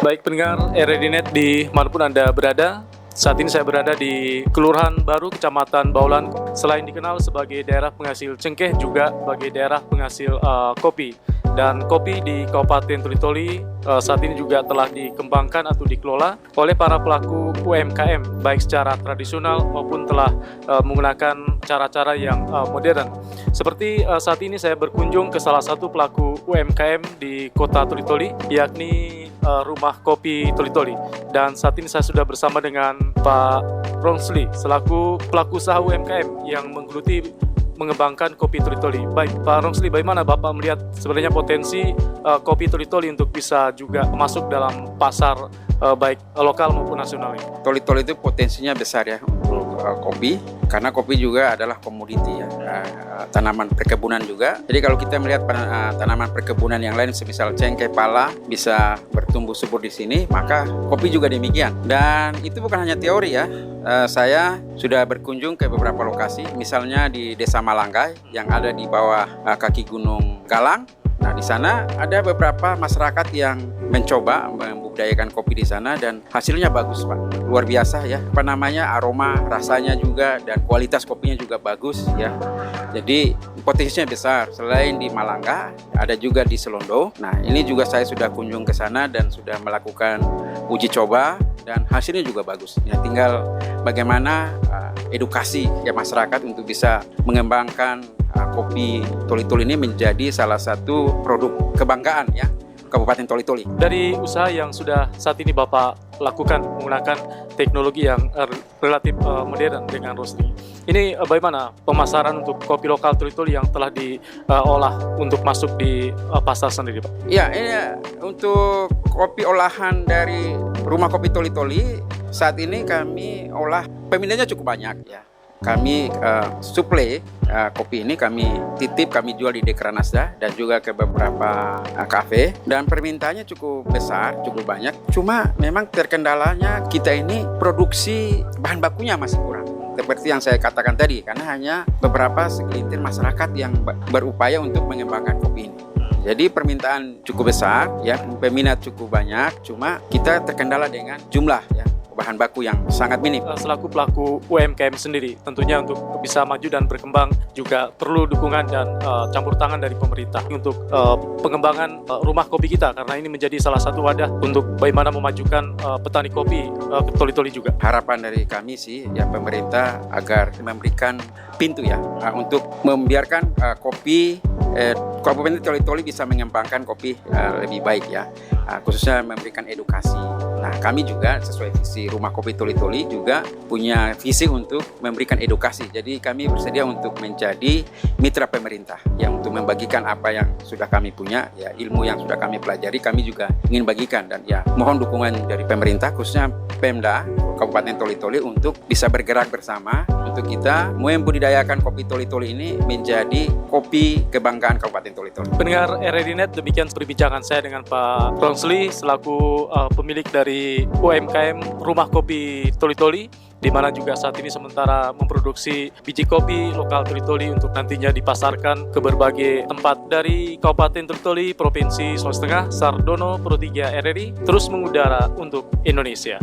Baik pendengar RRD.net di manapun Anda berada, saat ini saya berada di Kelurahan Baru, Kecamatan Baulan. Selain dikenal sebagai daerah penghasil cengkeh, juga sebagai daerah penghasil kopi. Dan kopi di Kabupaten Toli-Toli saat ini juga telah dikembangkan atau dikelola oleh para pelaku UMKM, baik secara tradisional maupun telah menggunakan cara-cara yang modern. Seperti saat ini saya berkunjung ke salah satu pelaku UMKM di Kota Toli-Toli, yakni Rumah Kopi Toli-Toli. Dan saat ini saya sudah bersama dengan Pak Ronsli selaku pelaku usaha UMKM yang menggeluti mengembangkan kopi Toli-Toli. Baik, Pak Ronsli, bagaimana Bapak melihat sebenarnya potensi kopi Toli-Toli untuk bisa juga masuk dalam pasar baik lokal maupun nasional ini? Toli-Toli itu potensinya besar ya untuk kopi, karena kopi juga adalah komoditi ya, tanaman perkebunan juga. Jadi kalau kita melihat tanaman perkebunan yang lain, semisal cengkeh, pala bisa bertumbuh subur di sini, maka kopi juga demikian. Dan itu bukan hanya teori ya. Saya sudah berkunjung ke beberapa lokasi, misalnya di Desa Malanggai yang ada di bawah kaki Gunung Galang. Nah, di sana ada beberapa masyarakat yang mencoba membudidayakan kopi di sana dan hasilnya bagus, Pak. Luar biasa ya. Aroma, rasanya juga dan kualitas kopinya juga bagus ya. Jadi potensinya besar. Selain di Malangga, ada juga di Selondo. Nah, ini juga saya sudah kunjung ke sana dan sudah melakukan uji coba dan hasilnya juga bagus. Ya, tinggal bagaimana edukasi ya masyarakat untuk bisa mengembangkan kopi Toli-Toli ini menjadi salah satu produk kebanggaan ya Kabupaten Toli-Toli. Dari usaha yang sudah saat ini Bapak lakukan menggunakan teknologi yang relatif modern dengan roasting, ini bagaimana pemasaran untuk kopi lokal Toli-Toli yang telah diolah untuk masuk di pasar sendiri, Pak? Ya, ini untuk kopi olahan dari Rumah Kopi Toli-Toli saat ini kami olah, peminatnya cukup banyak ya. Kami suplai kopi ini, kami titip, kami jual di Dekranasda dan juga ke beberapa kafe, dan permintaannya cukup besar, cukup banyak. Cuma memang terkendalanya kita ini produksi bahan bakunya masih kurang. Seperti yang saya katakan tadi, karena hanya beberapa segelintir masyarakat yang berupaya untuk mengembangkan kopi ini. Jadi permintaan cukup besar, ya, peminat cukup banyak, cuma kita terkendala dengan jumlah ya bahan baku yang sangat minim. Selaku pelaku UMKM sendiri, tentunya untuk bisa maju dan berkembang juga perlu dukungan dan campur tangan dari pemerintah untuk pengembangan rumah kopi kita, karena ini menjadi salah satu wadah untuk bagaimana memajukan petani kopi Toli-Toli juga. Harapan dari kami sih ya pemerintah agar memberikan pintu ya untuk membiarkan kopi Kabupaten Toli-Toli bisa mengembangkan kopi lebih baik ya, khususnya memberikan edukasi. Nah, kami juga sesuai visi Rumah Kopi Toli-Toli juga punya visi untuk memberikan edukasi. Jadi kami bersedia untuk menjadi mitra pemerintah yang untuk membagikan apa yang sudah kami punya, ya ilmu yang sudah kami pelajari, kami juga ingin bagikan. Dan ya mohon dukungan dari pemerintah, khususnya Pemda Kabupaten Toli-Toli untuk bisa bergerak bersama untuk kita membudidayakan kopi Toli-Toli ini menjadi kopi kebanggaan Kabupaten Toli-Toli. Pendengar RRD.net, demikian perbincangan saya dengan Pak Ronsli selaku pemilik dari UMKM Rumah Kopi Toli-Toli, di mana juga saat ini sementara memproduksi biji kopi lokal Toli-Toli untuk nantinya dipasarkan ke berbagai tempat. Dari Kabupaten Toli-Toli, Provinsi Sulawesi Tengah, Sardono Pro 3 RRI terus mengudara untuk Indonesia.